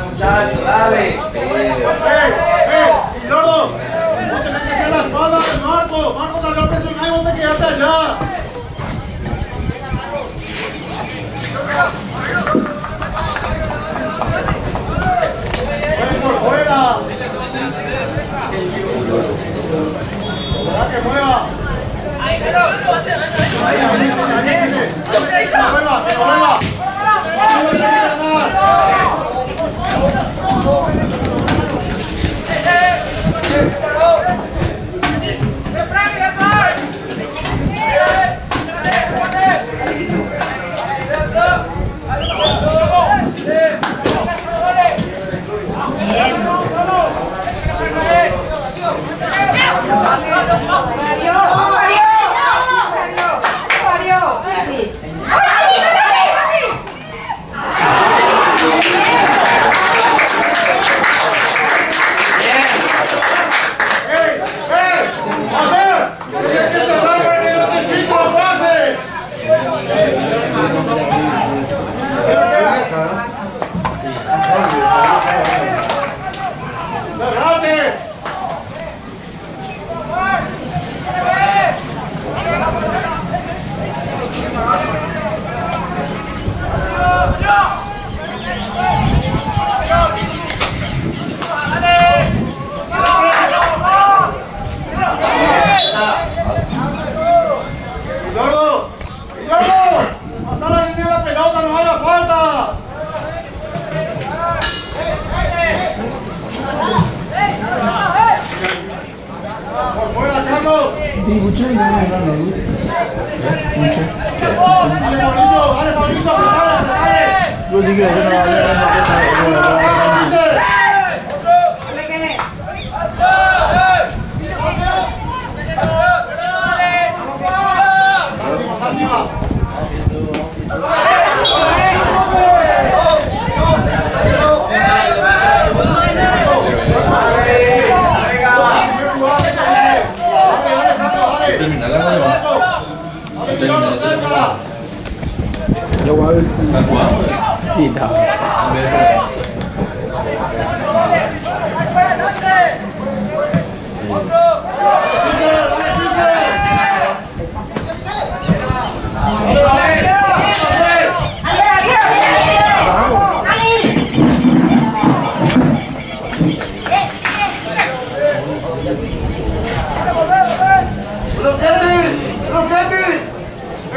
Muchacho, dale. Lordo, vos tenés que hacer la espalda de Marco. Marco te lo presioná y vos te quedaste allá. Ven por fuera. Ojalá que mueva. Que mueva, que mueva.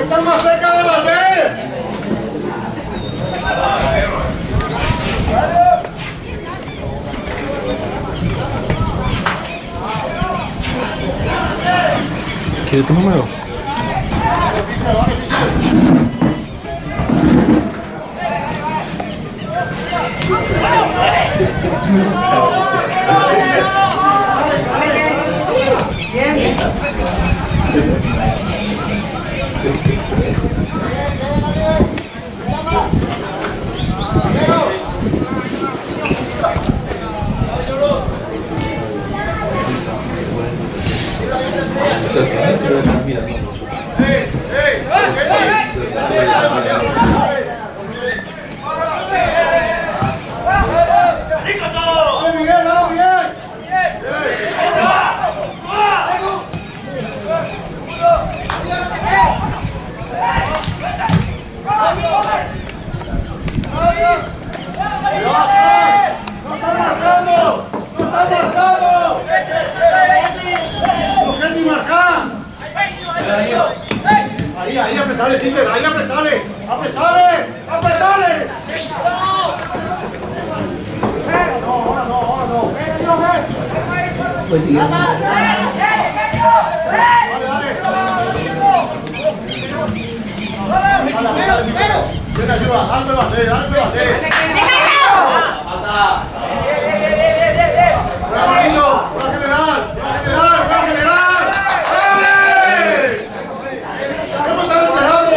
¡Están más cerca de Valdés! ¿Quieres tu número? ¡No está marcando! Ahí, apretale, dice, ahí, apretale. Apretale, apretale. No, ahora no. Pues sí. Dale. Ven, ayuda, dale, bate. Amarillo, va general. ¡Ey! ¿Cómo están esperando?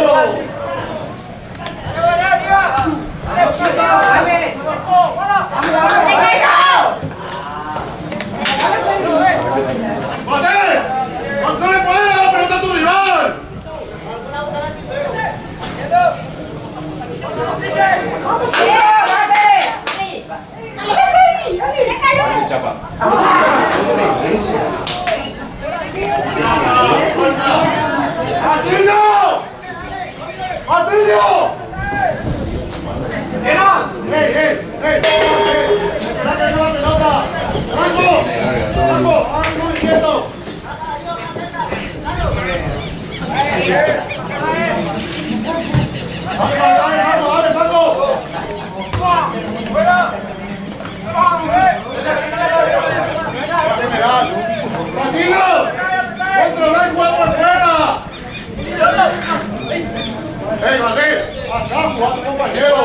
¡Mate! ¡No le puedes dar la pelota a tu rival! ¡Atillo! ¡Ey! ¡Espera que no la pelota! ¡Franco! ¡Muy quieto! ¡Dale, Franco! ¡Tranquilo! ¡Controlar el juego por fuera! ¡Ey, Martín! ¡Acá, jugando, compañero!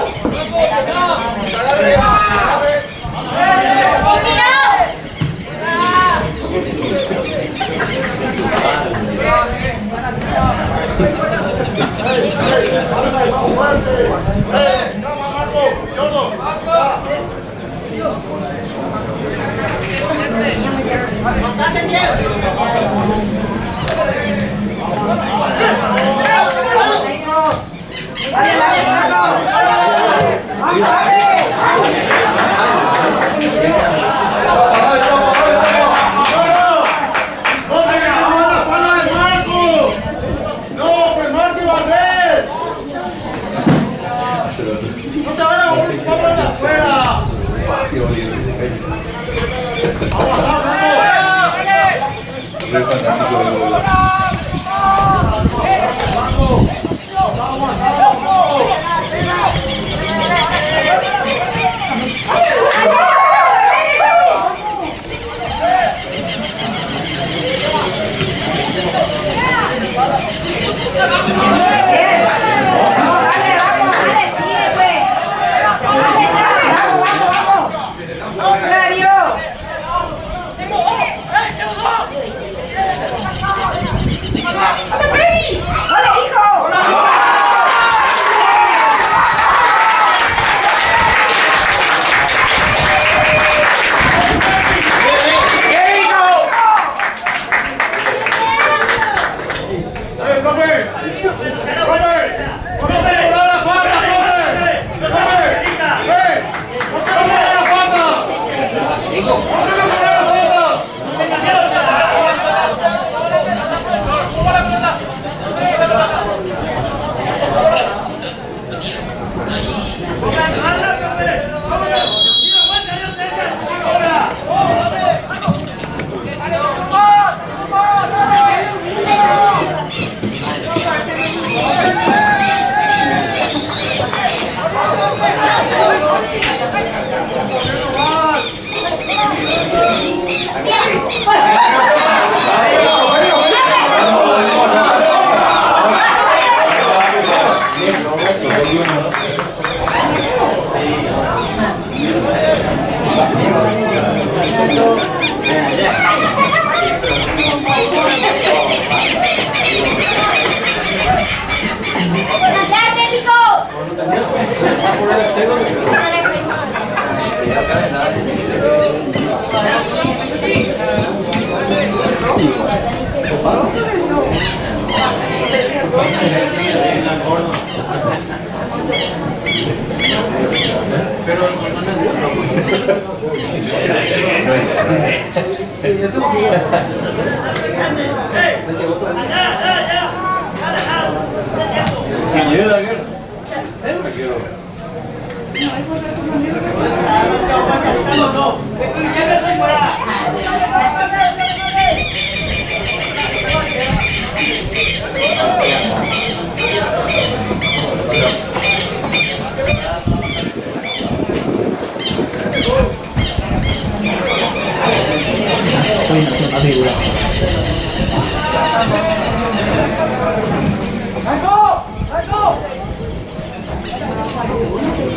figura.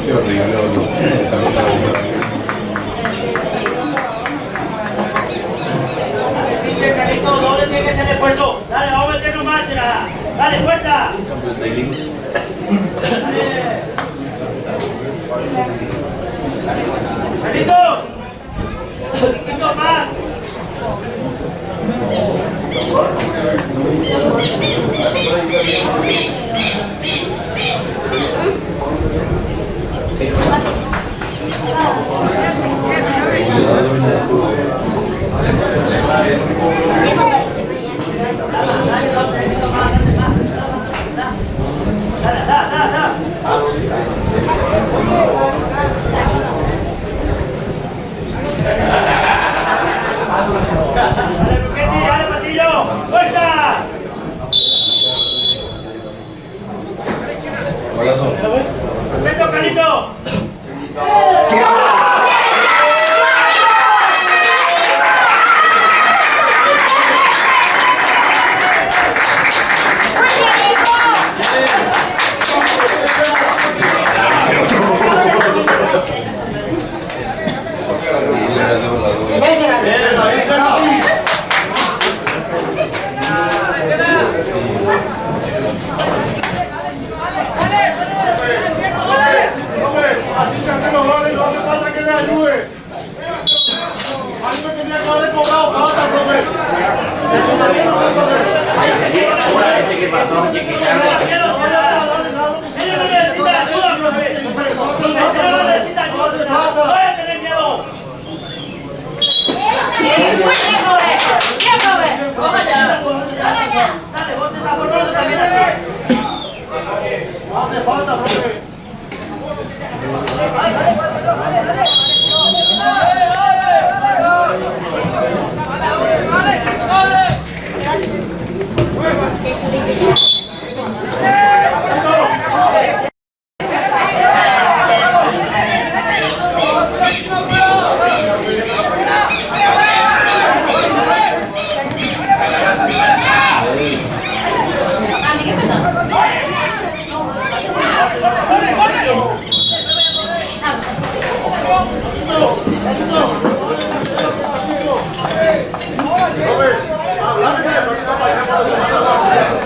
Qué horrible, boludo. Carito, doble tiene que ser esfuerzo. Dale, vamos a meternos más, chera. Dale, fuerza. Carito. Un poquito más. Dale, Patillo. ¡Fuerza! ¡Perfecto, Carito! Así se hacen los goles, no hace falta que le ayude. A mí me tenía que haber cobrado falta, profe. ¿Qué pasó? ¿Qué hace falta, profe.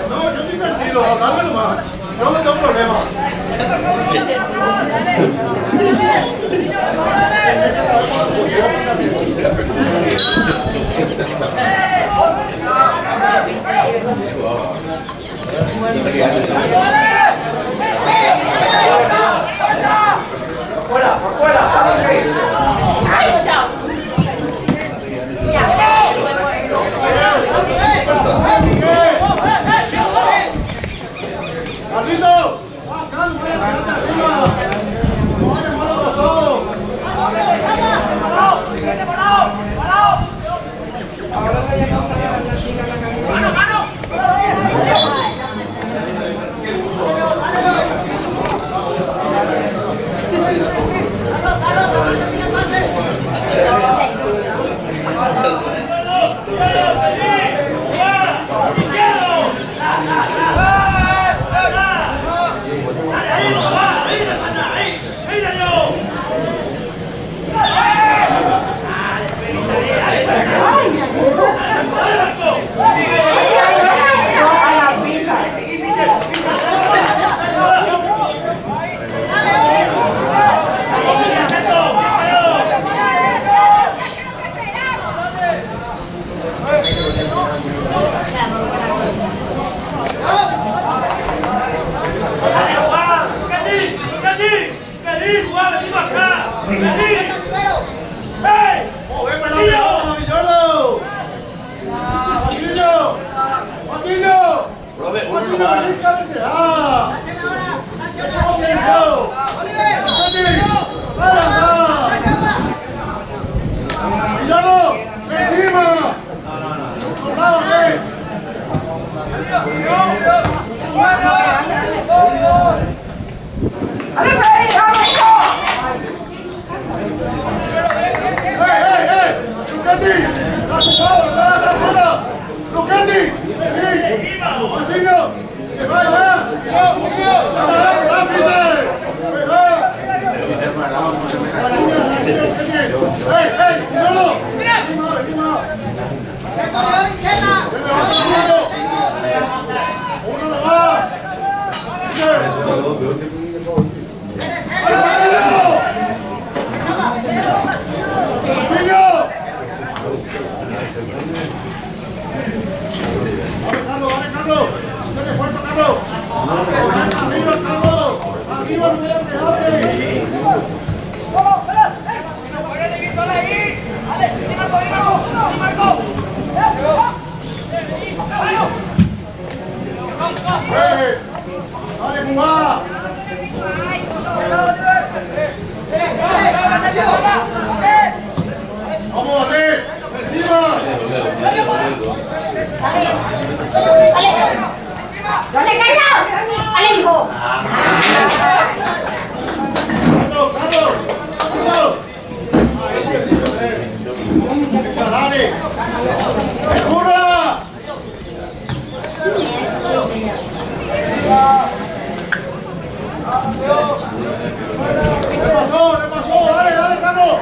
No, yo estoy tranquilo, dale nomás. Yo no tengo problema. ¡Fuera! ¡Por fuera! ¡Carlito! ¡Calma! ¡Quédate arriba! ¡No vayas mal a todos! ¡Hey! ¡Dale, Dale, jugada. Vamos, dale. Encima. ¡Dale, Carlos! ¡Dale, hijo! Carlos. Dale. ¡Jura! ¿Qué pasó? Dale, Carlos.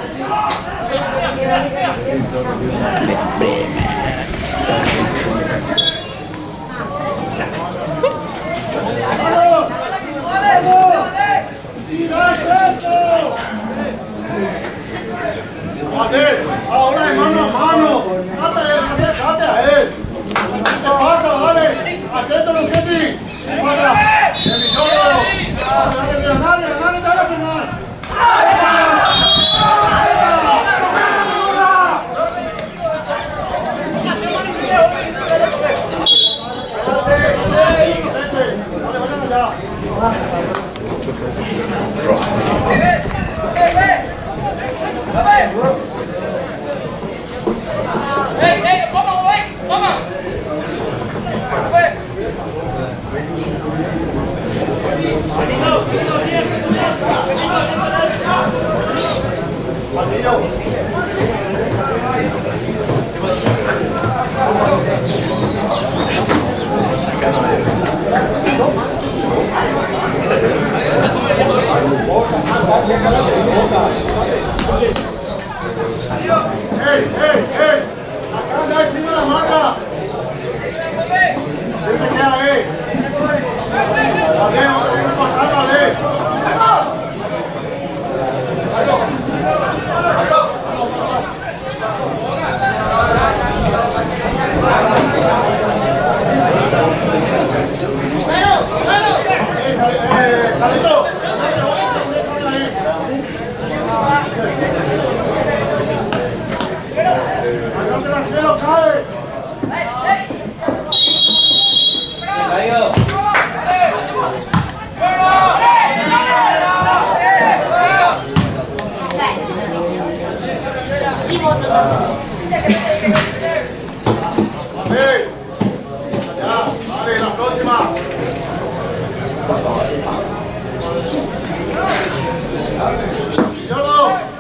Ahora de mano a mano. Date a él. ¿Qué te pasa? Dale. Atento, Luchetti. Para. Dale, final. ¡Ey! Acá anda encima de la marca. Se queda ahí. Dale, vamos a tener que cortar, dale. Carlito. Dale, la próxima. ¡Vamos!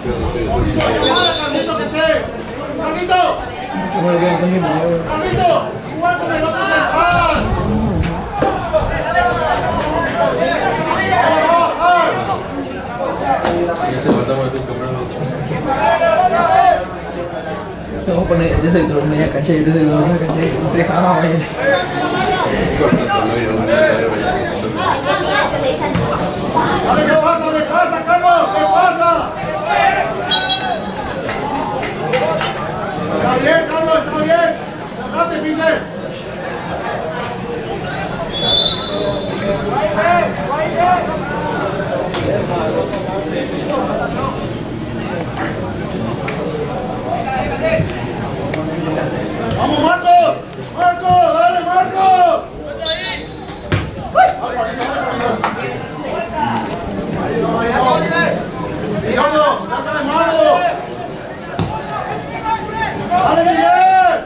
Carlito, que esté. Carlito. Muy bien, son bien buenos. Carlito, juega con el otro central. Vamos a poner, yo soy de media cancha, yo soy de una cancha, y jamás vaya. Dale, ¿qué pasa, Carlos? ¿Qué pasa? Está bien, Carlos, está bien. Adelante, Pise. ¡Vamos, Marco! ¡Marco! ¡Dale, Marco! ¡Dígalo! ¡Sácale mano! ¡Dale, Miguel!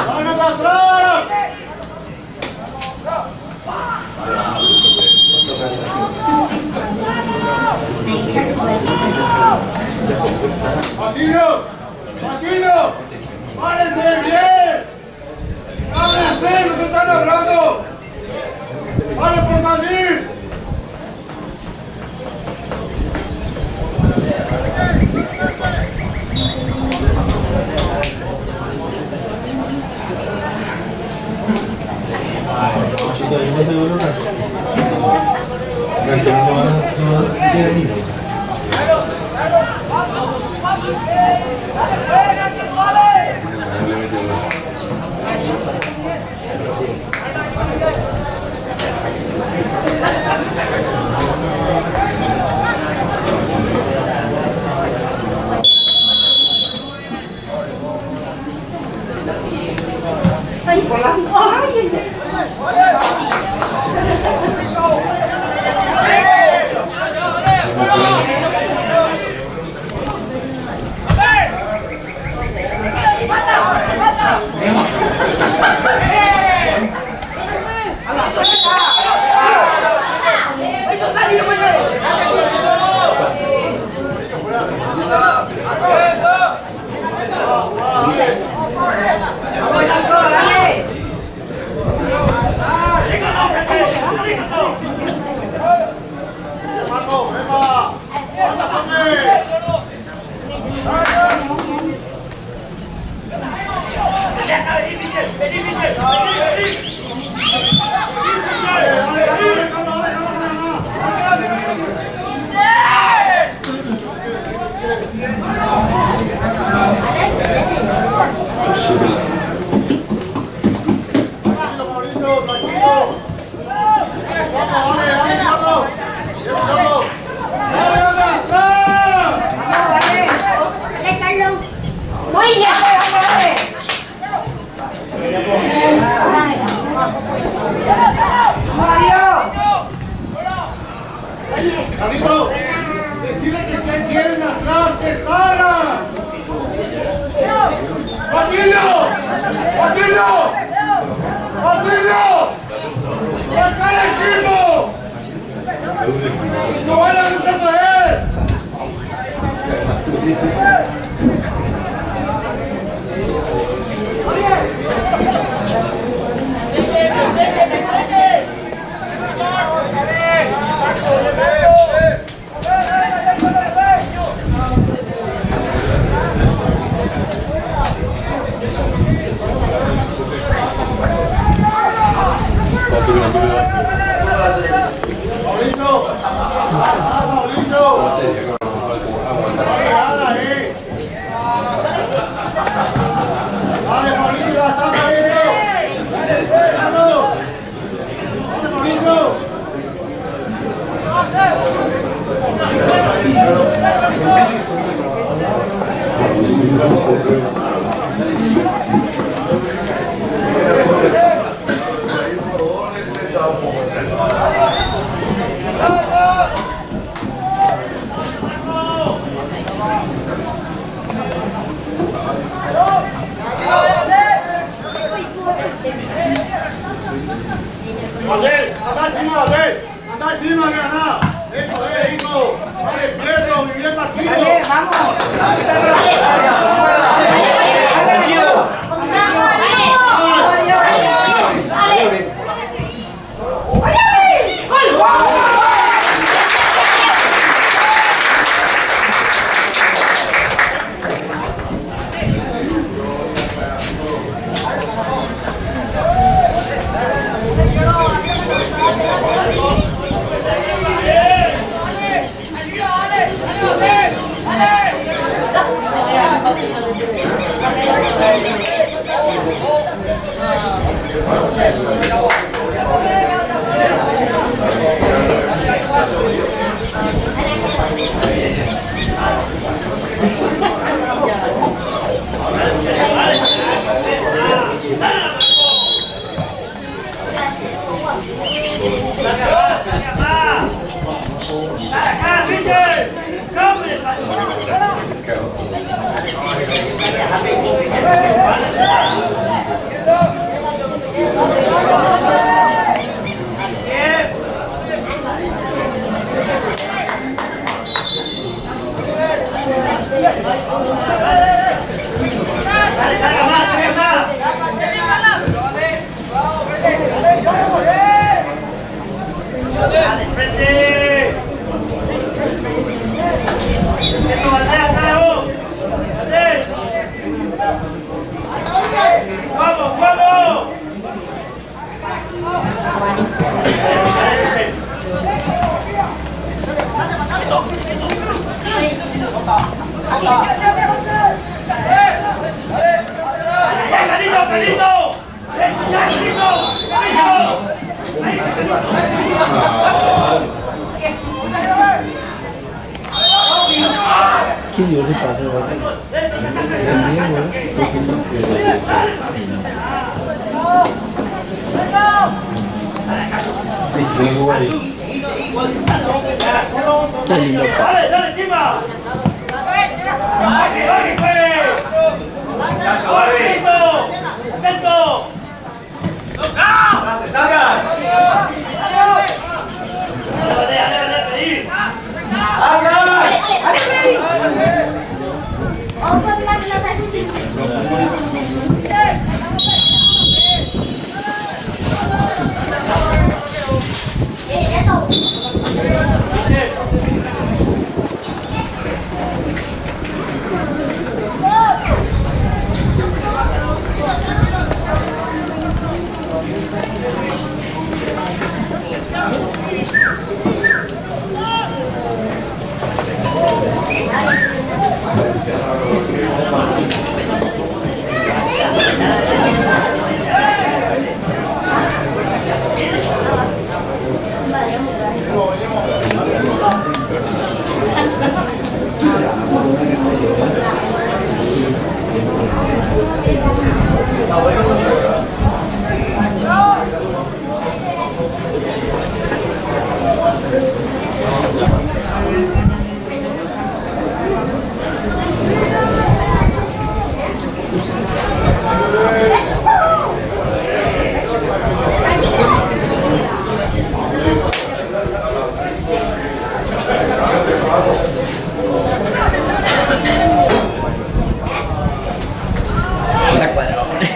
¡Vámonos atrás! ¡Matillo! ¡Matillo! ¡Párense bien! ¡Háblense! ¡No se están hablando! ¡Vale por salir! Marco, venga. Muy bien. Carlito, decirle que se quieren atrás, que salgan. ¡Patillo! ¡Patillo! ¡Patillo! ¡Saca el equipo! ¡No vayan detrás de él! Mauricio, dale, Mauricio, hasta Mauricio. Abel, anda encima, Abel. Anda encima, Granada. Eso hijo. Vale, Pietro, muy bien partido. Dale, vamos. ¿Quién dio ese pase? El Diego, qué lindo pase. Dale, dale, encima. ¡Baje, baje, juegue! ¡Atento! ¡Atento! ¡No! ¡Salgan! ¡Dale, dale, dale, pedir! La cuadra, hombre.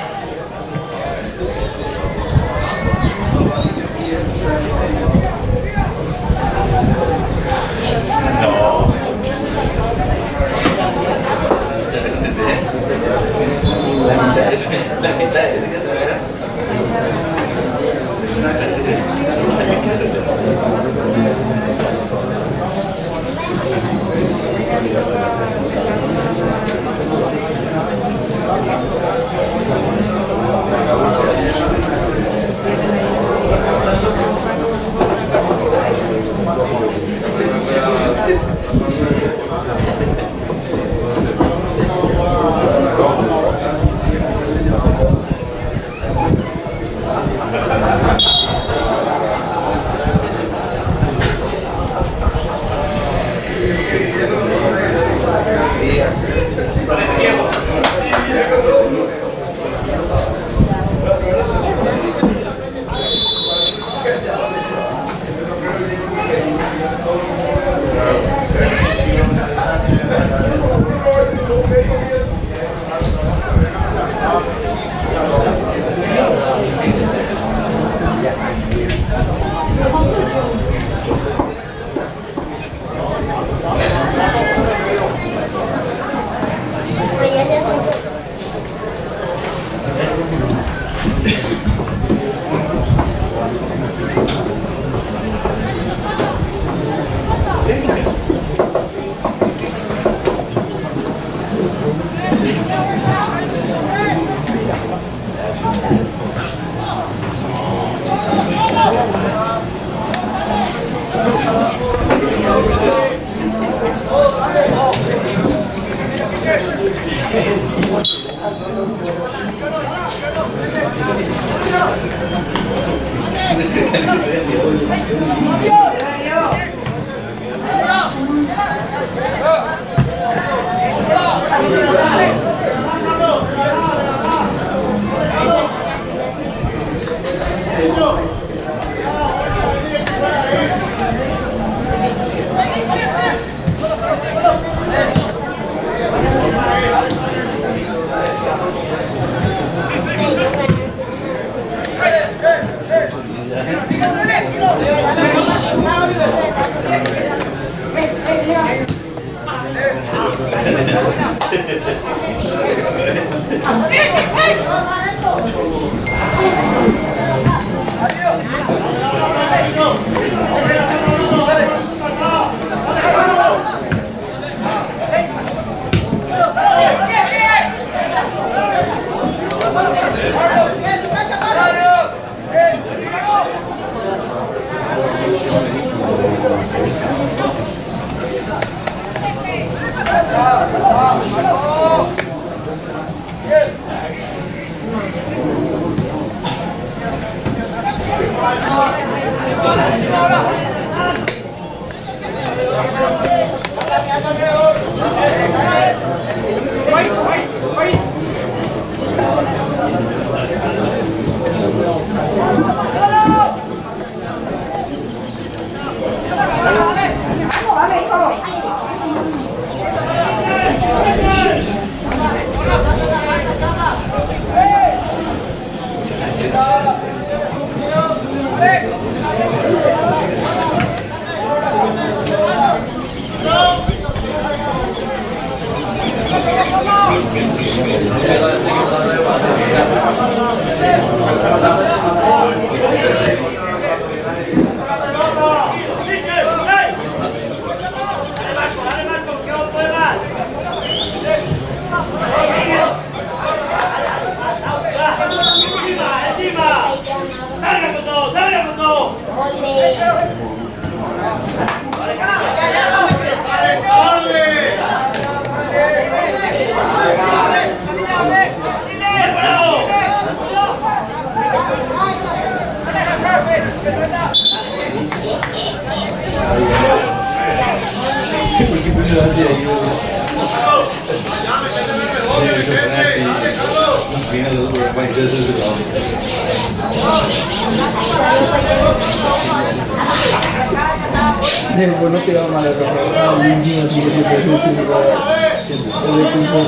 Después no quedaba mal el rojo, buenísimo, así que te puedes decir el equipo.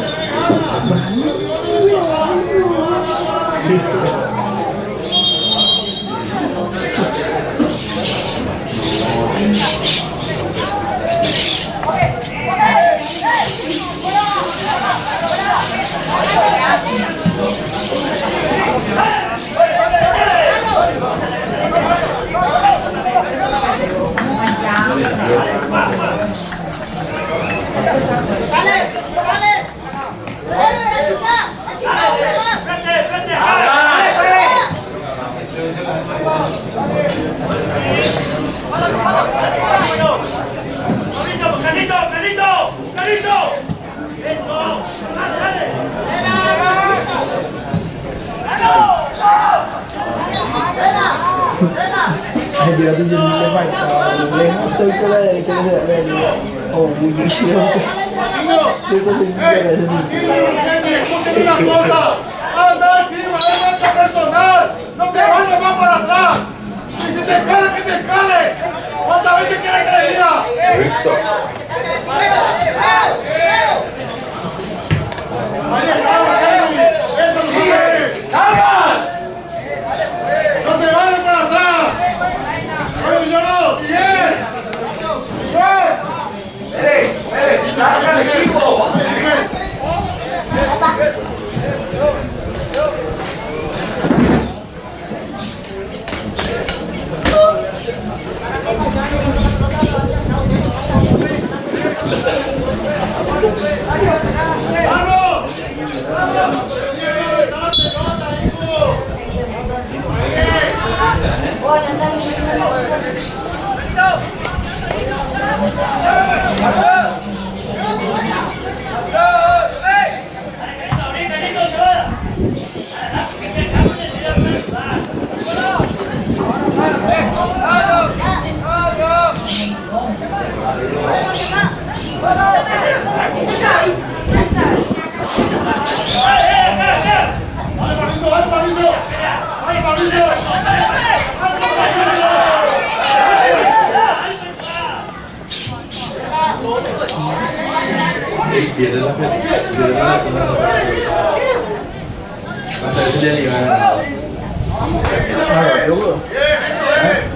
Ay, Dios, yo no le faltaba, estoy con la derecha que se ve. Oh, buenísimo. Escuchen una cosa, anda encima, es marca personal, no te vayas más para atrás. Y si te cale, que te cale. ¿Cuántas veces quieres que le diga? ¡Salgan! ¡No se vayan para atrás! ¡Bien! ¡Salgan el equipo! Más rápido, bro.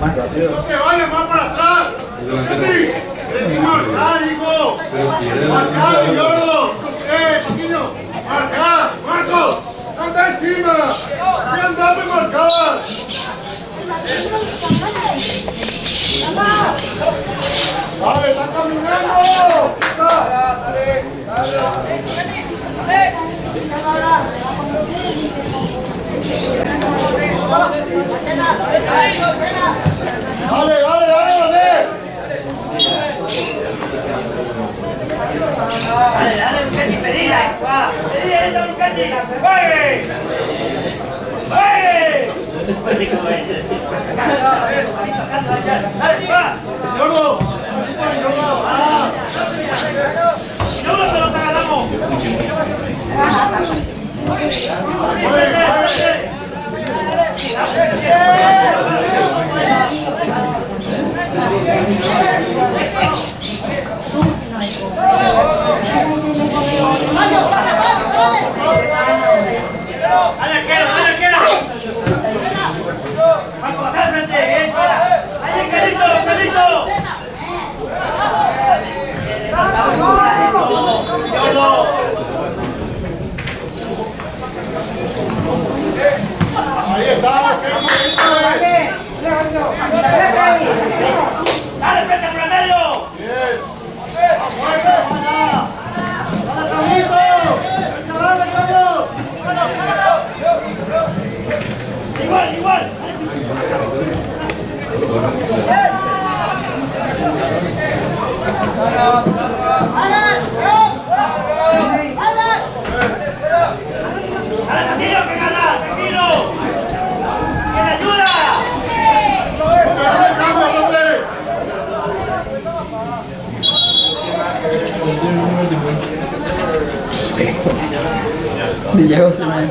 Más rápido. No se vaya más para atrás. Marcar, Lloro. Paquillo. Marcar, Marcos. Anda encima. Bien, dame marcar. Vale, está caminando. Dale, dale, dale. Ahí está, dale, vete por el medio. Bien. Dale, Carlito. Dale, Carlos. Igual, igual. Tranquilo, que gana, tranquilo. ¡Que le ayuda! DJ José, man.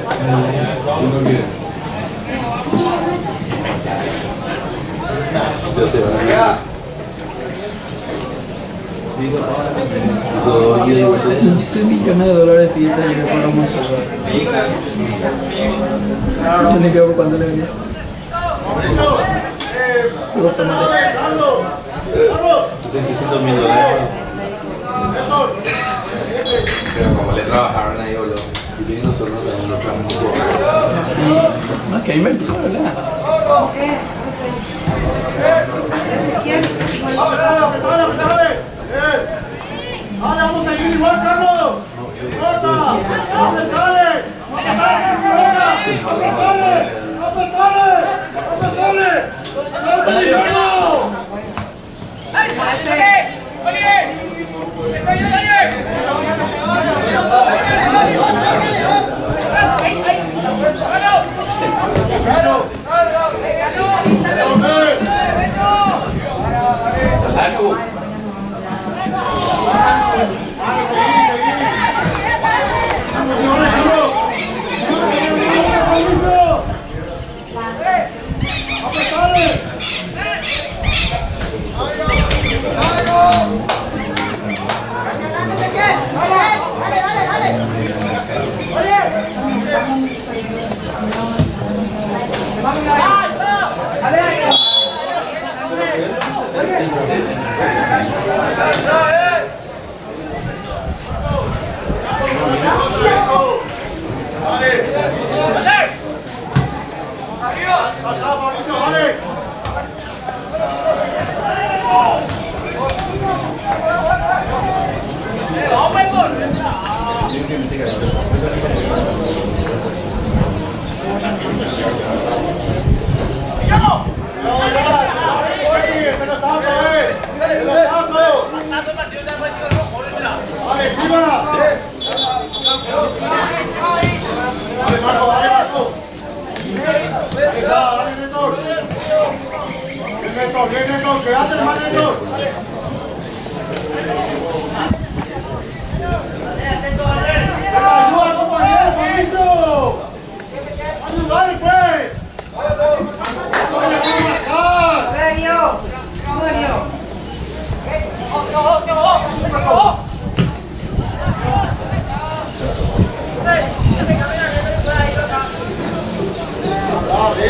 $15 millones pide yo para un yo ni veo por cuánto le venía. Luego tomate. Dicen que $100.000. Pero como le trabajaron ahí, boludo. Y tienen nosotros también lo trabajamos un poco. No, es que hay invertido, ¿verdad? Dale, vamos a seguir igual, Carlos.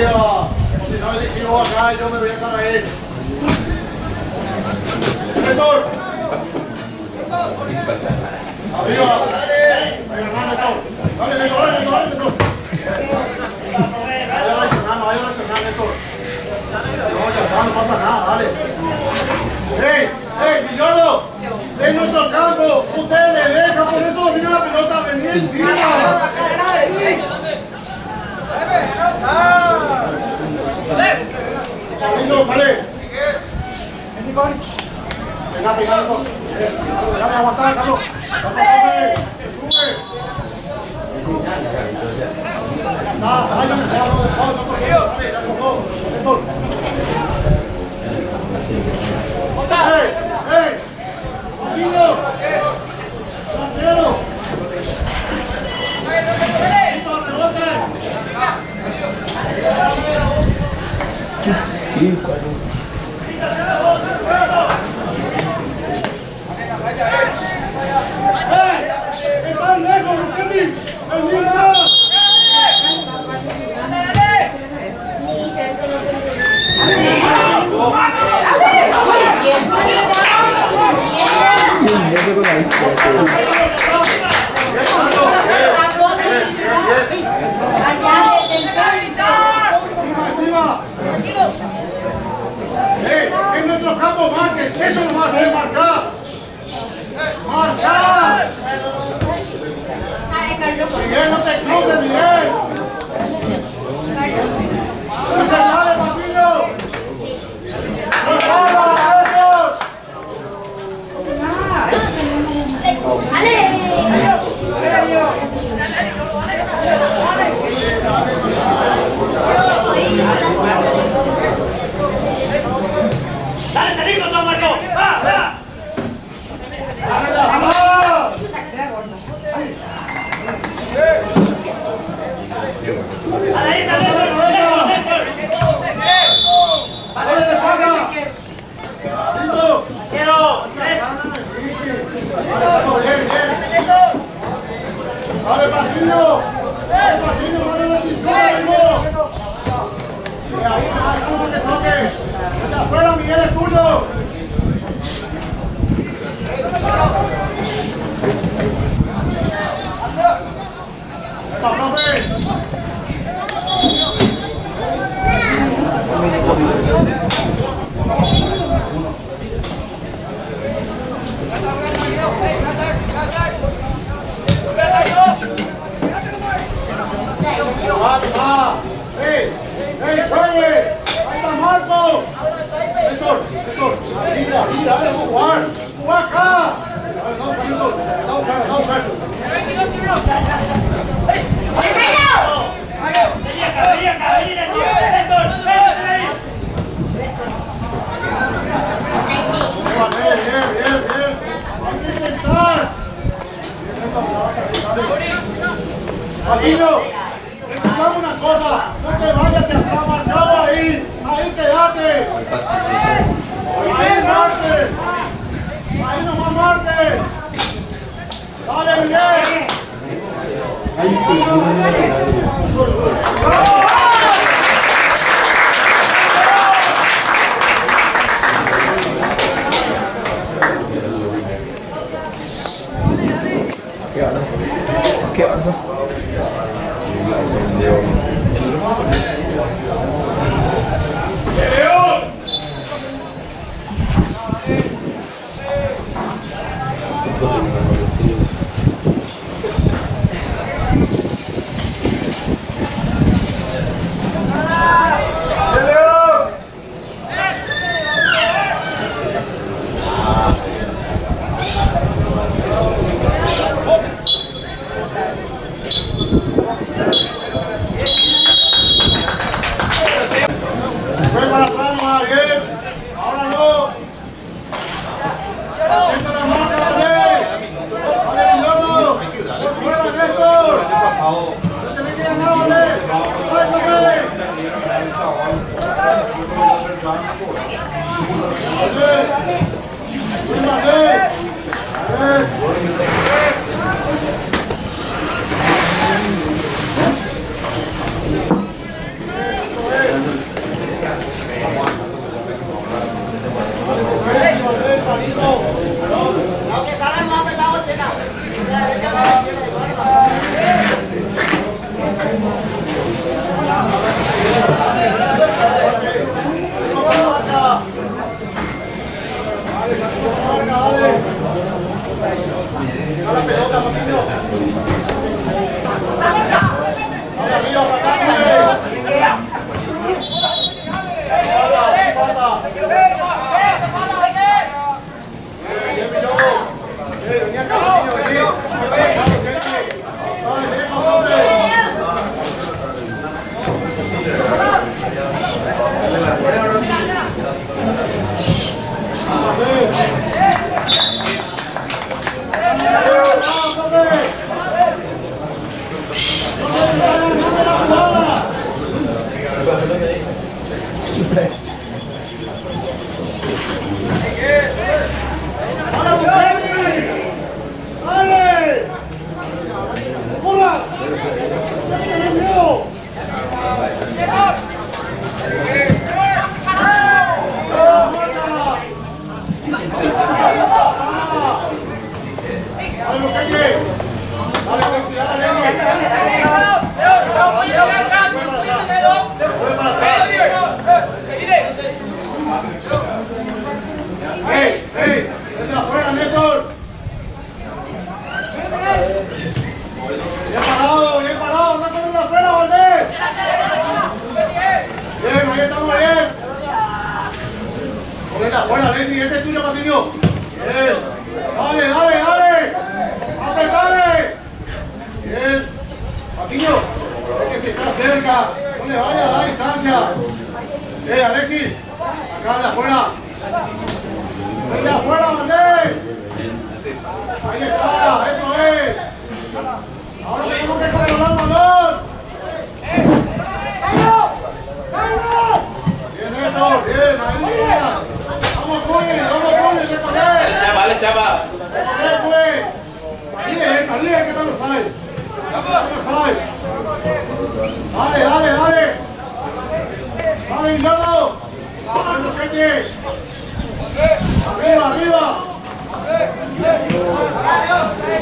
Arriba. Si no elegimos acá, yo me voy a caer. Néstor. Arriba. Dale, Néstor. Vaya a reaccionar, Néstor. No pasa nada, dale. Millordo, en nuestro campo, usted le deja, por eso domina la pelota, venía encima. Listo, vale. Venga, pegado. Déjame aguantar, Carlos. En nuestro campo marquen, eso no va a ser marcar. Marcar. Miguel, no te cruces, Miguel. Dale, Patillo. Dale, Tarico, no, Marco. Va. Ahí, ¡Dale, Patillo! ¡Patillo, dale la cintura, amigo! Ahí, vamos que toque. ¡Afuera, Miguel, es tuyo! ¡Epa, profe! ¡Va! ¡Ey! ¡Juegue! ¡Ahí está Marco! Néstor, ahí, dale, jugar acá. Bien. Hay que intentar. Patillo, escuchame una cosa, no te vayas a estar marcado ahí quédate. Ahí Marte, ahí nomás Marte. Dale, Miguel. ¿Qué pasa? ¡Ey! ¡Ey! ¡Desde afuera, Néstor! Bien parado, no corriendo afuera, Valdés. Bien, ahí estamos bien. Corriendo afuera, Alexis, ese es tuyo, Patiño. Bien. Dale, dale, dale. Apretale. Bien. Patiño, es que si está cerca, no le vaya a dar distancia. Bien, Alexis, acá de afuera. ¡Desde afuera, Valdés! Ahí está, eso es. Ahora tenemos que controlar el balón. Bien, Néstor, bien, ahí va. Vamos, Cuy, recorrer. Vale, chava. Recorrer, Cuy. Ahí es que están los side. Dale, dale, dale. Dale, Guillermo. Vamos, Roquete. Arriba, arriba.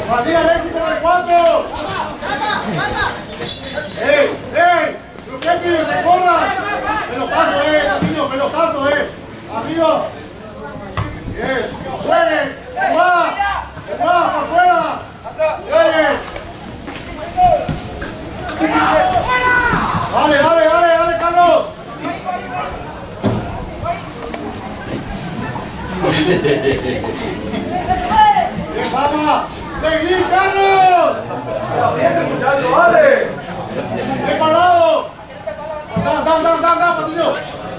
Matías, Alexis con el 4. ¡Ey! ¡Ey! ¡Roquete, recorra! ¡Pelotazo, niño! ¡Pelotazo, ¡Arriba! ¡Bien! ¡Jueguen! ¡Va! ¡Va! ¡Para afuera! ¡Jueguen! ¡Dale, dale, dale! ¡Dale, Carlos! ¡Bien, vamos! ¡Seguí, Carlos! ¡Bien, muchacho, vale! ¡Bien parado! ¡Da, Patiño!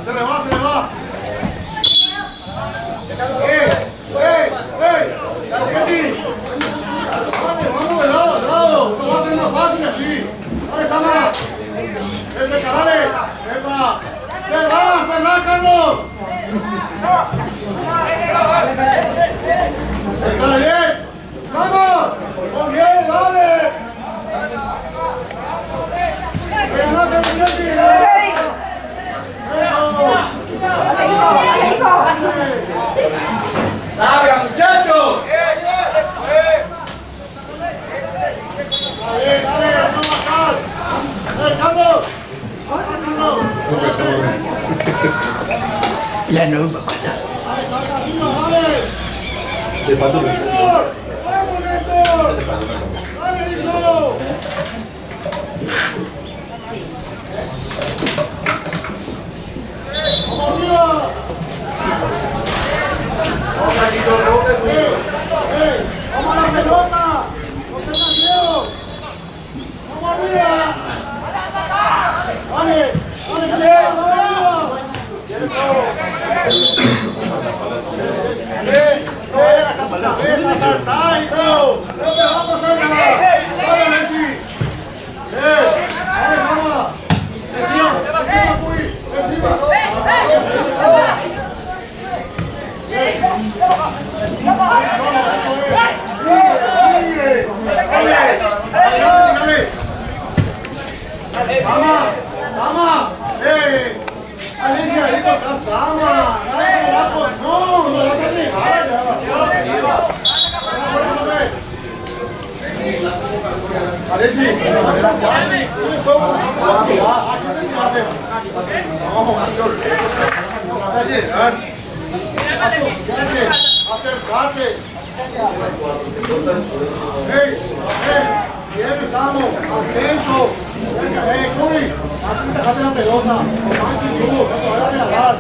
¡Se le va! ¡Ey! ¡Vamos de lado! ¡No va a ser más fácil así! ¡Dale, Sama! ¡Ese, dale! ¡Epa! ¡Cerrá, Carlos! ¡Está bien! ¡Vamos! ¡Muy bien, dale! ¡Salga, muchachos! La no. De pato. ¡Vamos a la pelota! ¡No tengas miedo! ¡Vamos arriba! ¡Vale! ¡Vamos! ¡Ven a saltar, hijo! ¡No te vamos a ganar! ¡Vale, Messi! ¡Vale, Sama! ¡Encima, Puy! ¡Encima! ¡Sama! Alicia, ahí está Sama. No, no vas a dejar ya. Alicia, vamos, mayor. Vas a llegar. Acércate. Bien, estamos. Atento. Cuy, aquí sacate la pelota. No te vayas a regalar.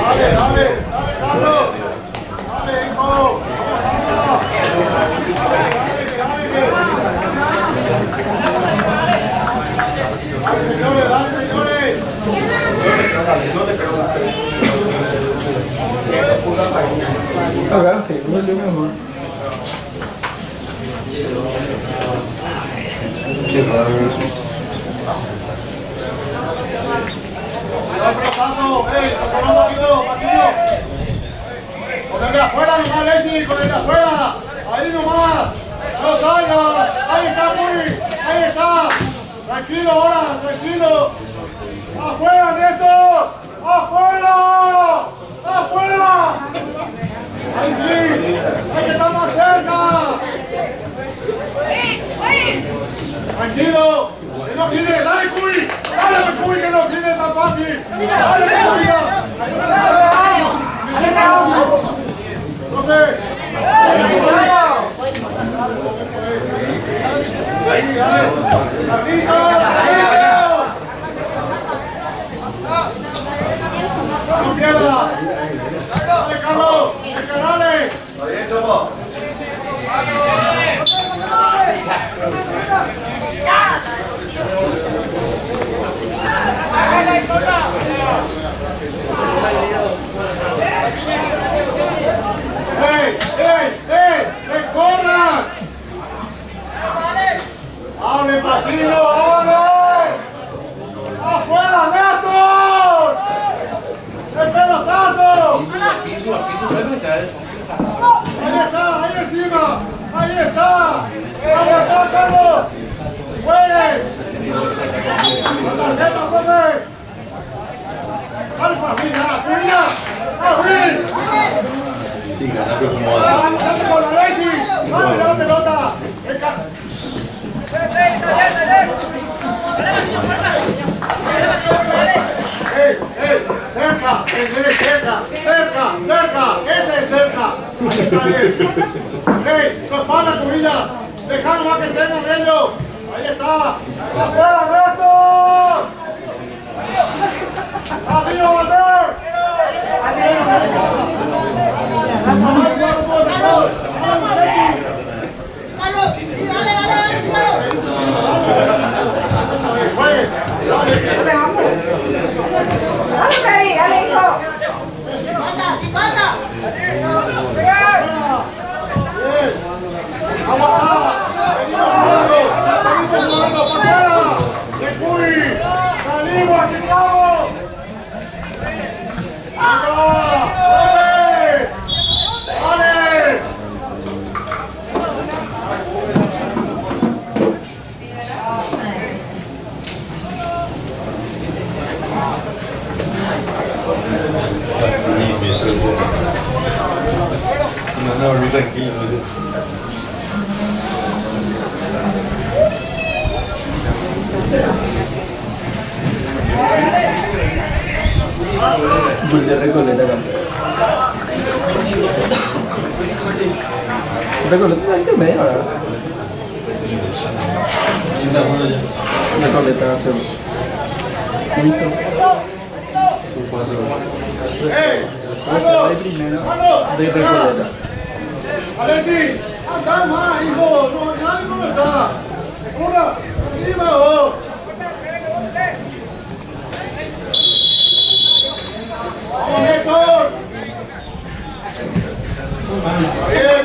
Dale, Acá, sí, no es lo mejor. Qué raro. Paso, Paquillo. Con el de afuera nomás, Leslie, con el de afuera. Ahí nomás. No salga. Ahí está, Puri. Ahí está. Tranquilo ahora, tranquilo. ¡Afuera, Néstor! ¡Afuera! ¡Afuera! ¡Ahí sí! ¡Hay que estar más cerca! ¡Tranquilo! ¡Que no tiene! ¡Dale, Cuy! ¡Dale, Cuy, que no tiene tan fácil! ¡Dale, Cuy! ¡Profe! ¡Ahí, dale! ¡Arriba! ¡No pierda! ¡Dale, Carlos! ¡Dale! ¿Está bien, Chopo? ¡Ey! ¡Recorran! ¡Hable, Paquillo! ¡Hable! ¡Afuera, Néstor! ¡El pelotazo! ¡Ahí está! ¡Ahí encima! ¡Ahí está! ¡Ahí está, Carlos! ¡Juegue! ¡La tarjeta, profe! ¡Dale para arriba! ¡Arriba! ¡Arriba! Sí, ganar, pero ¿cómo va a ser? ¡Dale con la Racing! ¡Dale la pelota! ¡Ey! ¡Cerca! ¡Cerca! ¡Ese es cerca! Ahí está bien. ¡Ey! ¡Tu espalda, tu vida! ¡Dejalo más que tengan ellos! ¡Ahí está! ¡Afuera, Néstor! ¡Adiós, Walter! Dale, hijo. ¡Salimos, Chicago! Si no, no, dormí tranquilo. Gol de Recoleta, campeón. Recoleta está intermedio ahora. Recoleta segundo. Quinto. Son 4. Reserva de primero de Recoleta. Alexis, anda más, hijo. No, nadie no está. ¡Corra! ¡Encima, vos! ¡Vamos, Héctor! ¡Bien!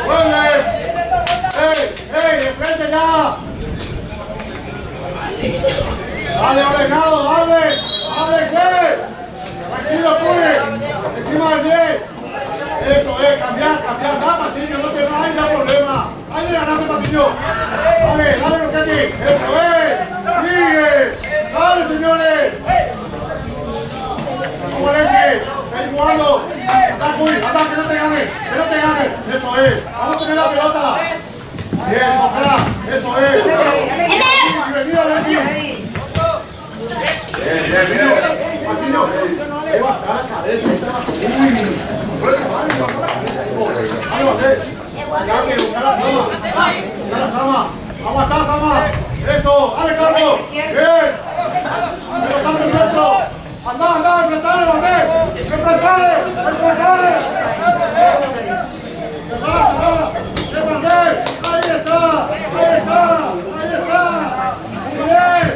¡Vuelve! ¡Ey! ¡De frente ya! ¡Dale, ordenado! ¡Dale! ¡Dale, tranquilo, Puri! ¡Encima del 10! Eso es, cambiar, da, Patiño, no te no haya problema. Ahí le ganaste, Patiño. Dale, Roquetti, eso es. Sigue, dale, señores. ¿Cómo Alexis? Ven jugando. Anda, Cuy, anda, que no te gane, Eso es, vamos a tener la pelota. Bien, ojalá, eso es. Bienvenido, Alexis. Bien. Patiño, levanta la cabeza. Aguanta, Sama. Eso, dale, Carlos. Bien. Levantando el centro. Anda, enfrentale, Valdés. Enfrentale. Ahí está. Muy bien.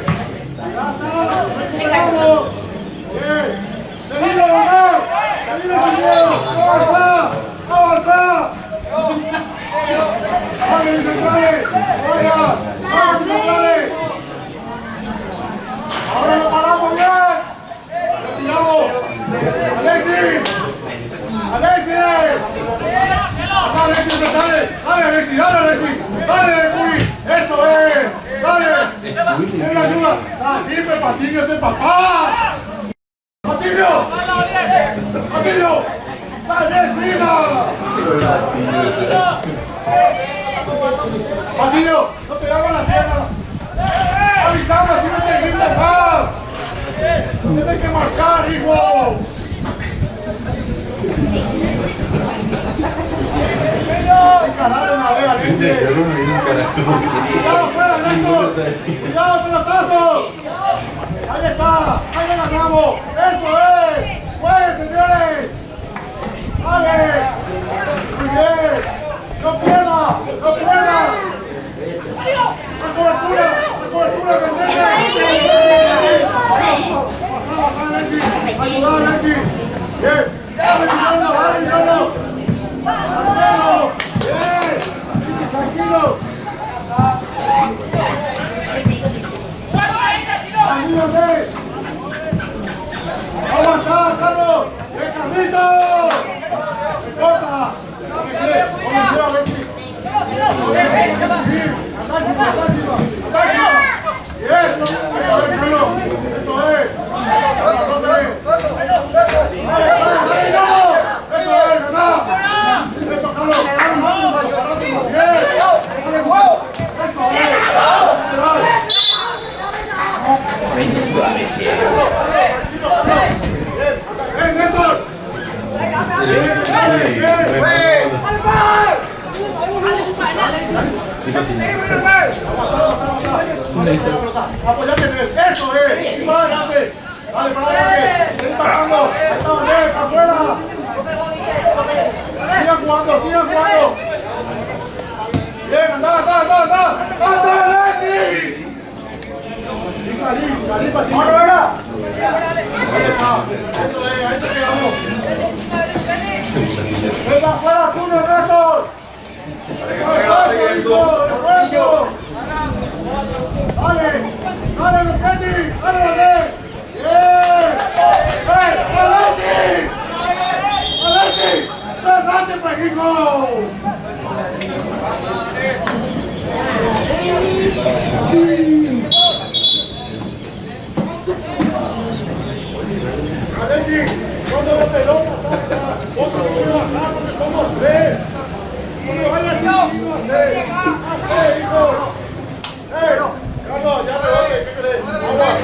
Recuperamos. Bien. Seguido, Valdés. Seguido. Patiño es el papá! ¡Patiño! ¡Patiño! ¡Dale encima! ¡Patiño! ¡No te hagas la pierna! ¡Avisando si no te gritas más! ¡Tienes que marcar, hijo! ¡Cuidado fuera, Néstor! ¡Cuidado, pelotazo! ¡Ahí está! ¡Ahí le ganamos! ¡Eso es! ¡Pues, señores! ¡Vale! ¡Muy bien! ¡No pierda! ¡No pierda! ¡La cobertura! ¡La cobertura! ¡Ayuda, Nancy! ¡Bien! ¡Dale, Milano! ¡Dale, Milano! ¡Bien! ¡Tranquilo! ¡Ayúdate! ¡Aguanta, Carlos! ¡Bien, Carlito! ¡Se corta! ¡Vamos a ver si! ¡Bien! ¡Eso es, Carlos! ¡Eso es! ¡Eso es, ganá! ¡Eso, Carlos! ¡Bien! ¡Ven, Néstor! ¡Apoyate en él! ¡Eso es! ¡Y para adelante! ¡Dale, para adelante! ¡Seguí bajando! ¡Está bien! ¡Para afuera! ¡Sigan jugando! ¡Sigan jugando! ¡Bien! ¡Anda, anda, anda! ¡Anda! ¡Anda, Leslie! ¡Salí para ti! ¡Ahora! ¡Eso es! ¡Ahí te quedamos! ¡Venga afuera, tú, Néstor! ¡Dale! ¡Dale, Luchetti! ¡Dale, dale! ¡Bien! ¡Ey! ¡Alessi! ¡Alessi! ¡Adelante, Pejico! Alessi, cuando la pelota toca, otro que va a bajar porque somos tres. No vaya a hijo. Carlos, ya rebote, ¿qué crees? Vamos.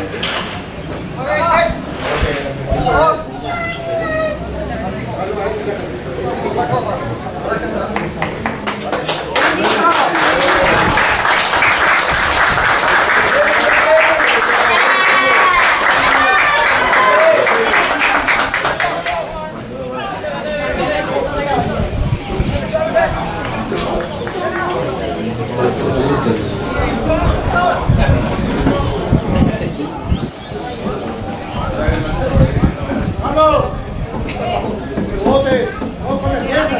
¡Vamos! ¡Bote! ¡Vamos con el pieza!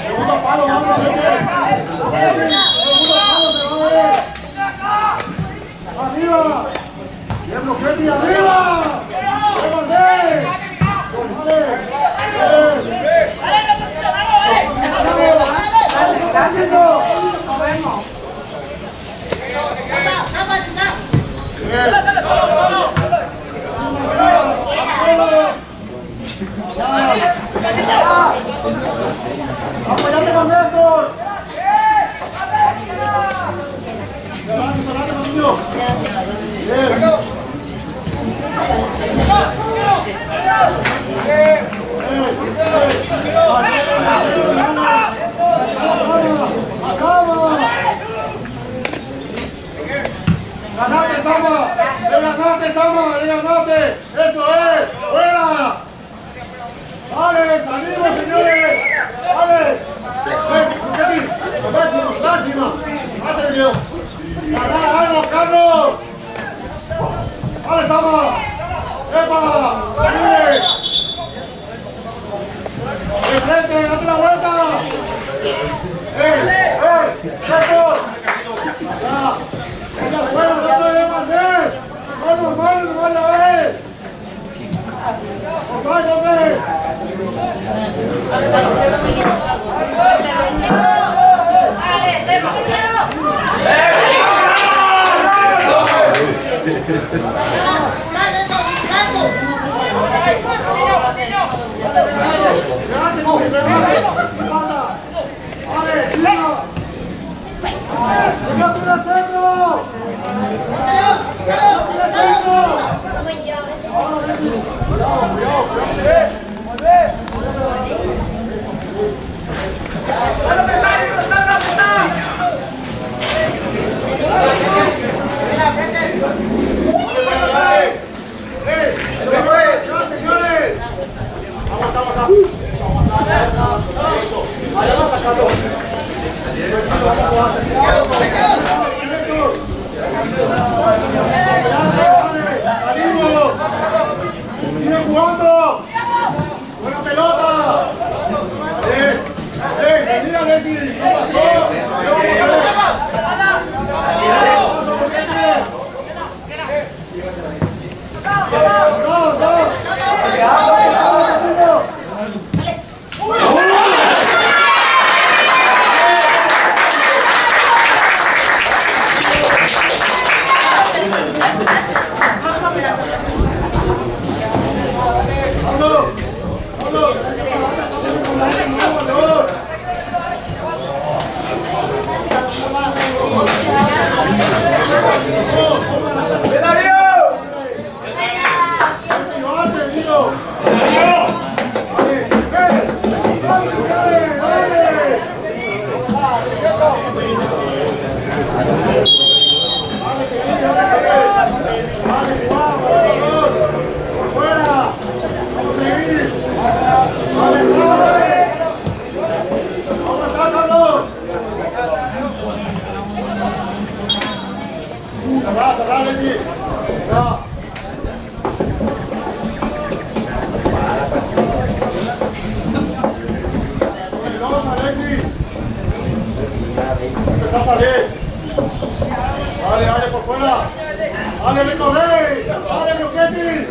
¡Segundo palo, vamos! ¡Segundo palo, se va a ver! ¡Arriba! ¡Bien, Bloquetti, arriba! ¡Vamos, ¡vale! ¡Apoyate con Néstor! ¡Salate, niño! ¡Ganate, Sama! ¡Le ganaste, Sama! ¡Le ganaste! ¡Eso es! ¡Fuera! ¡Vale! ¡Salimos, señores! ¡Vale! ¡Kevin! ¡Máxima! ¡Máxima! ¡Video! ¡Ganar algo, Carlos! ¡Vale, Sama! ¡Epa! ¡Vale! ¡De frente! ¡Date la vuelta! ¡Néstor! ¡Ya! ¡Venga, fuera! ¡No te debes mandar! ¡No normal, no vaya a ver! ¡Os vaya, hombre! ¡Sigue jugando! ¡Buena pelota! ¡Venida, Messi! ¿Qué pasó? Empezá a salir. Dale, por fuera. Dale, Rico Rey. Dale, Roquetti.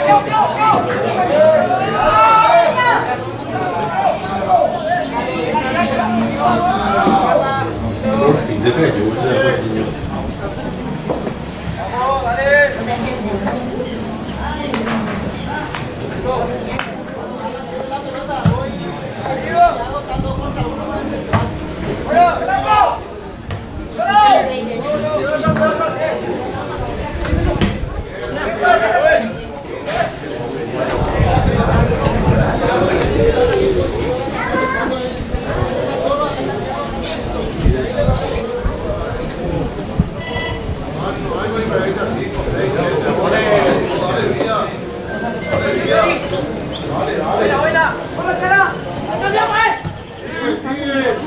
Go, go, go! hay diferencia 5, 6, 7. Dale. Buena. ¡Vamos, Chara! Sigue.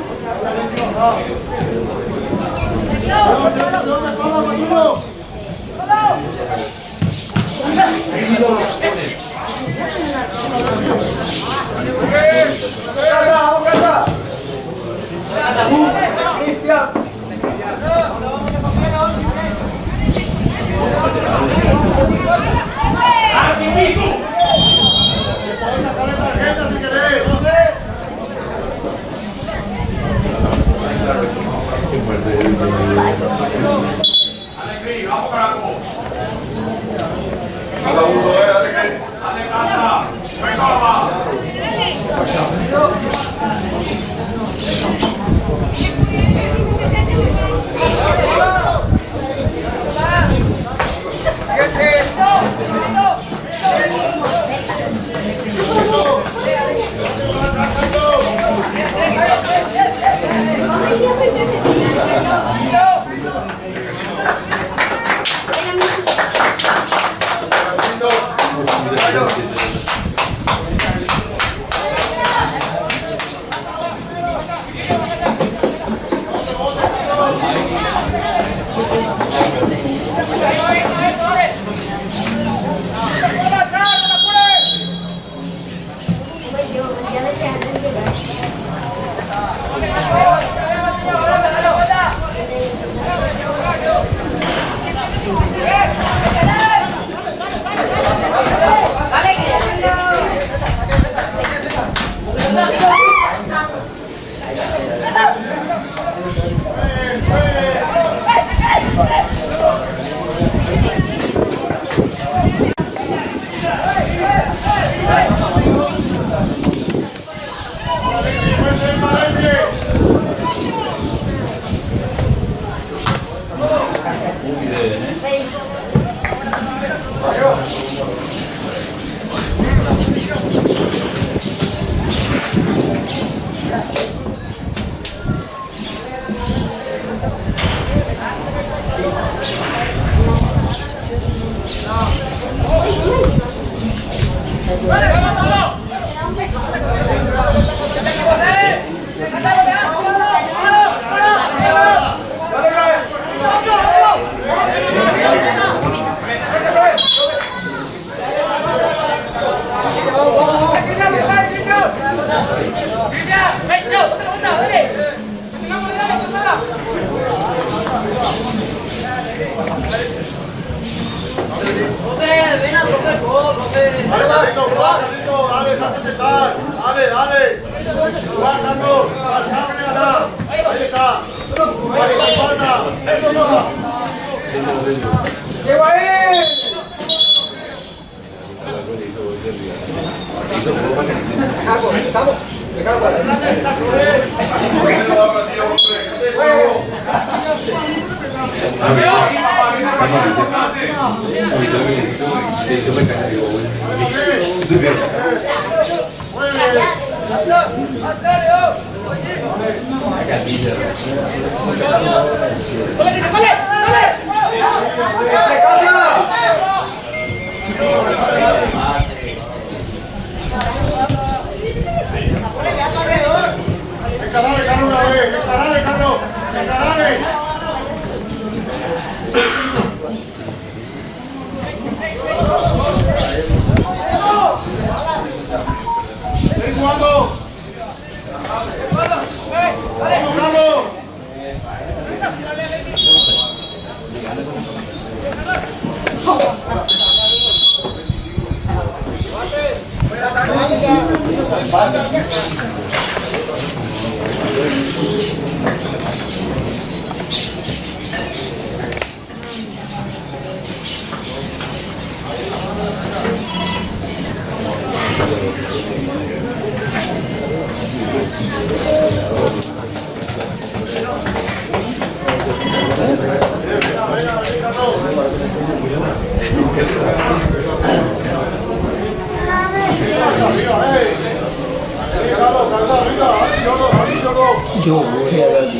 Yo voy a ver.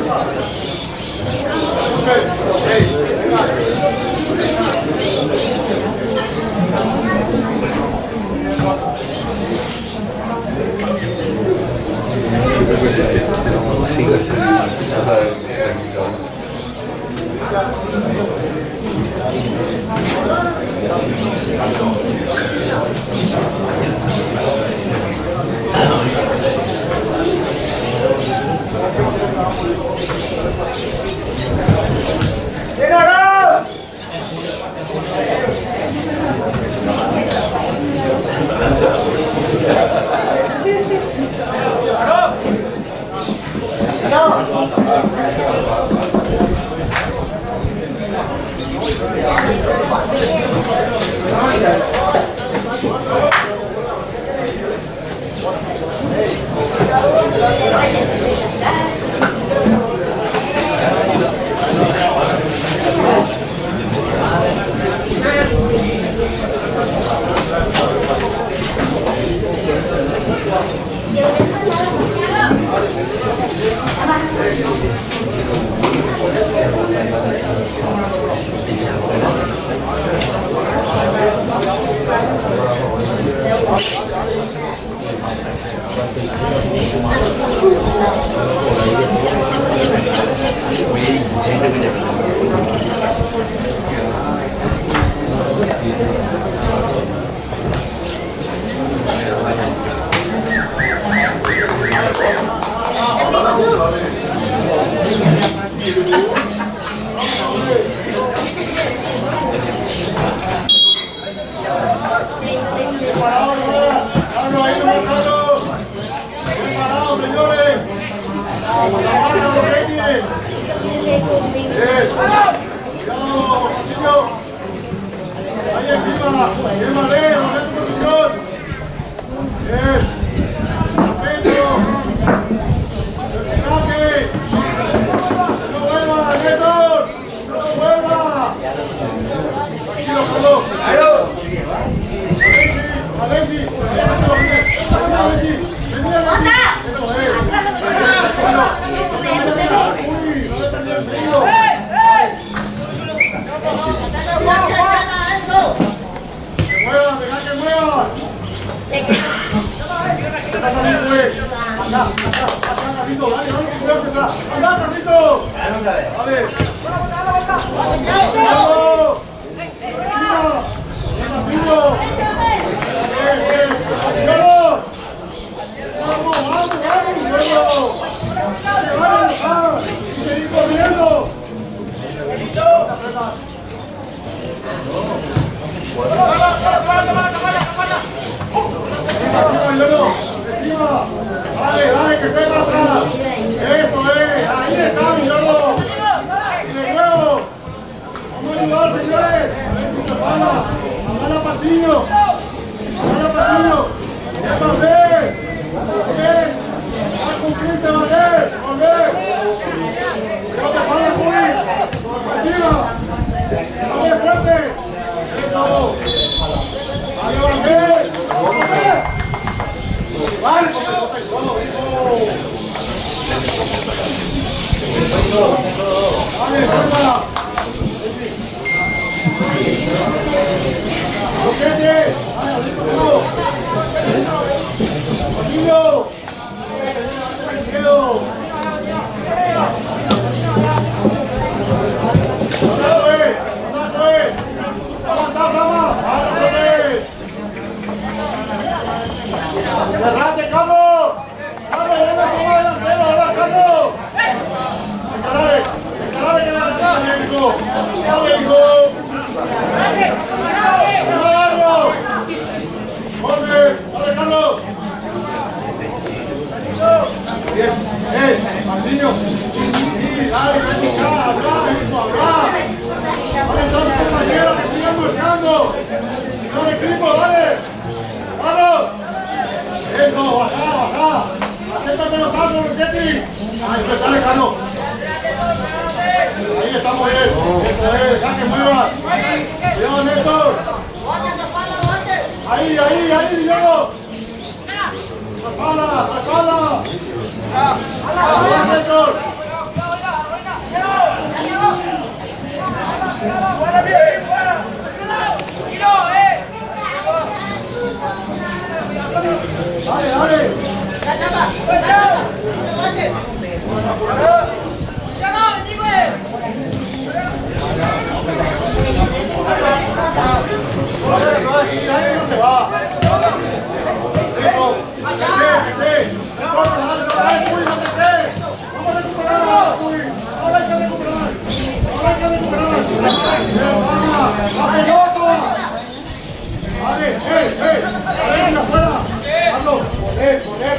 Se lo consigo ese no sabe técnico.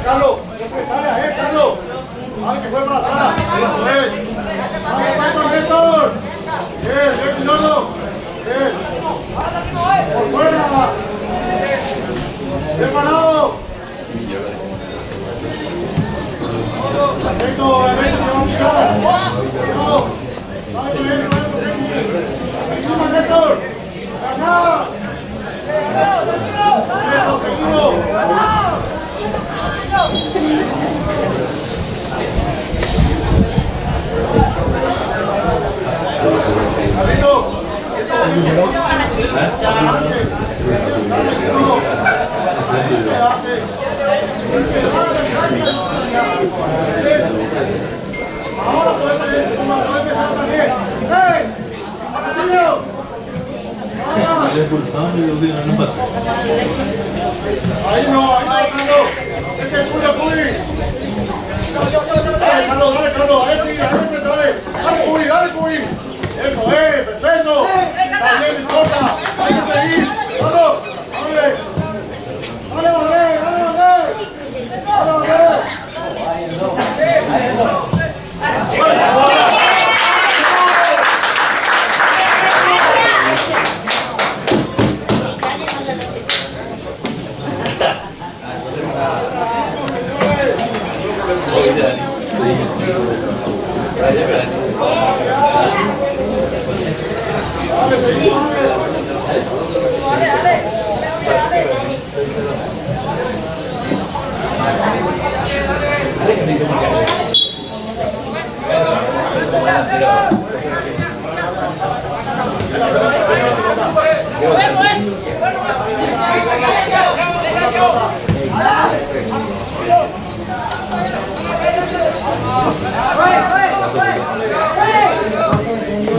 Carlos, siempre sale a él, Carlos. Vale, que fue para atrás. Eso es. Vale, con Néstor. Bien, Pinono. Bien. Por fuera. Bien parado. Perfecto, que va a buscar. No. Vale con él, vale con él. Encima, Néstor. Acá. Eso, seguido. Ahora podemos empezar también. ¡Hey! Ahí no, Carlos. Ese es tuyo, Puri. Dale, Carlos, a ver, dale, Puri. Eso es, perfecto. Está bien, no importa. Hay que seguir. Vamos,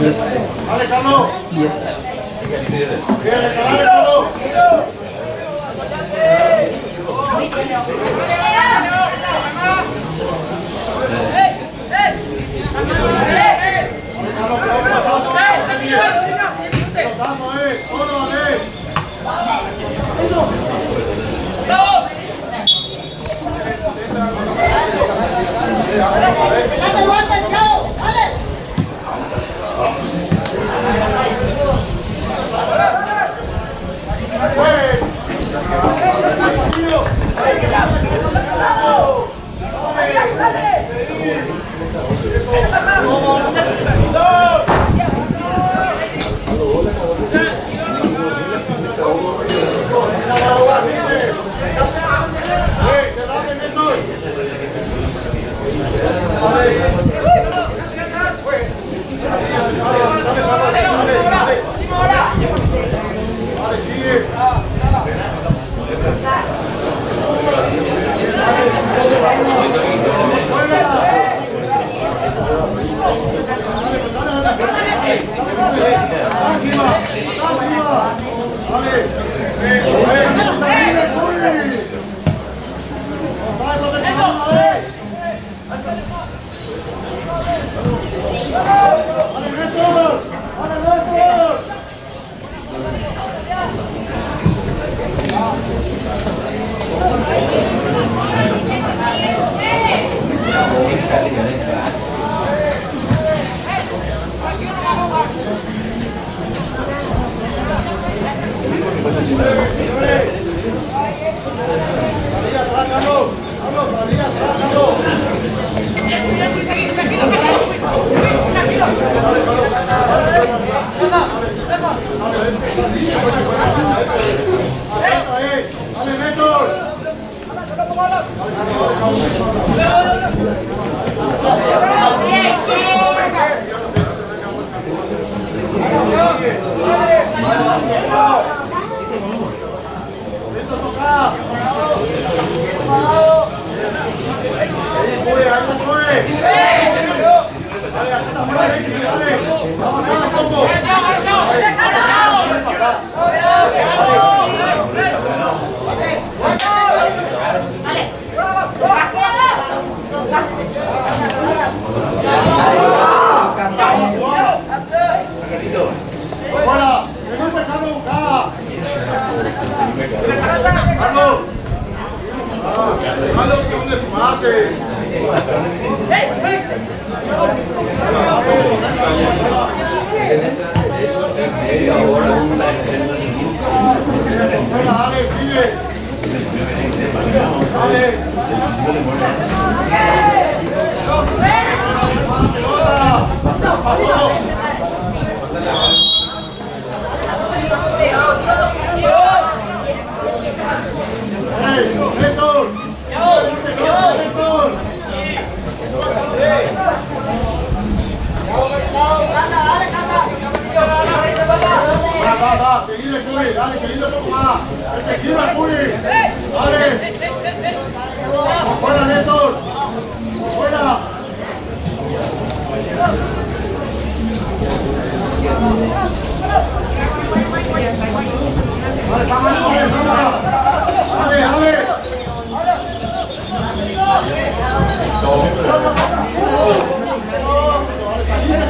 Yes. Dale, Carlos. Yes. Bien, dale, Carlos. Dale, Néstor. Dale, sigue. Dale. Pelota. Pasó. Héctor. Héctor. Va, seguile, Curi, dale, seguile un poco más. Que sirva, Curi. Dale. Fuera, Néstor. Fuera. Dale, Samara, dale, Samara. Dale, dale.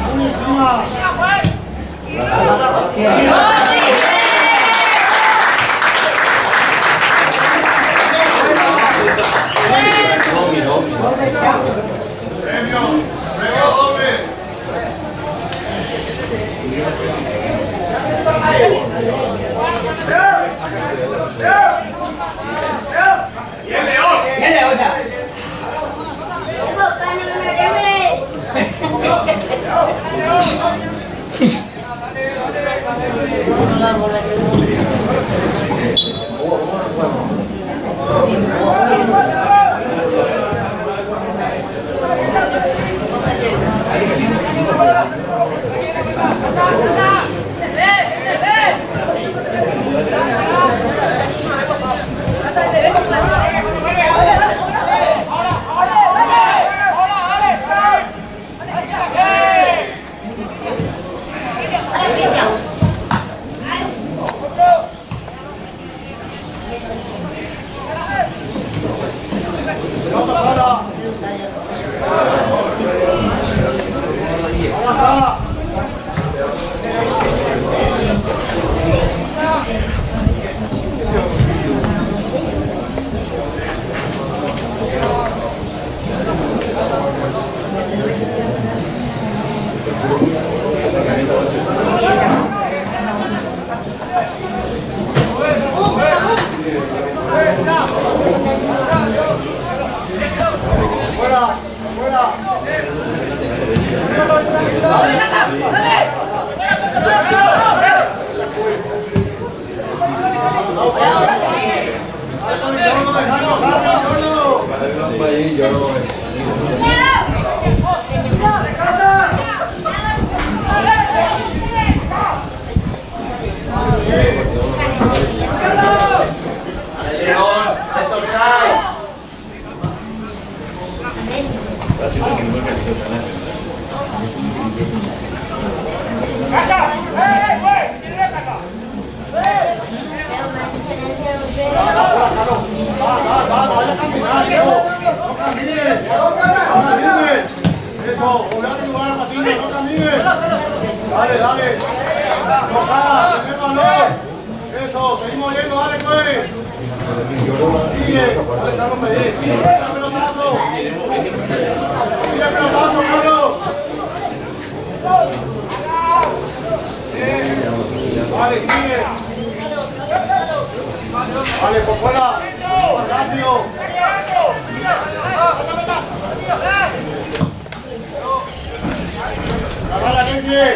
Curi, encima. Premio doble. Eso, jugar en lugar a Patiño, no camines. Dale, dale. No cagas, tener valor. Eso, seguimos yendo, dale, pues. Sigue, dale, Carlos Medellín. Mira el pelotazo. Mira el pelotazo, Carlos. Vale, sigue. Vale, por fuera. Rápido. ¡Agarra, Kenzie!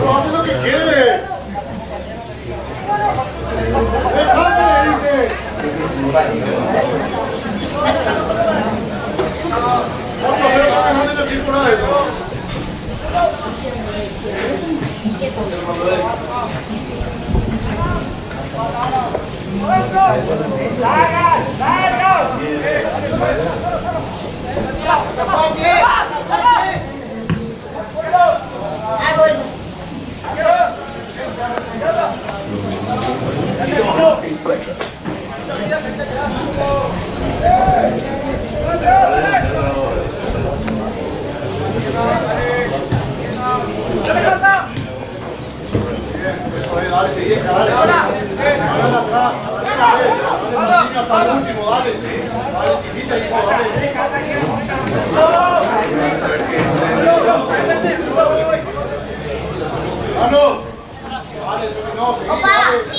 ¡No hace lo que quiere! ¿Cuánto se lo está dejando en el equipo nada de eso? ¡Larga! Martín, hasta el último, dale. Dale, chiquita, hijo, dale. ¡Mano! Dale, no, seguí, dale.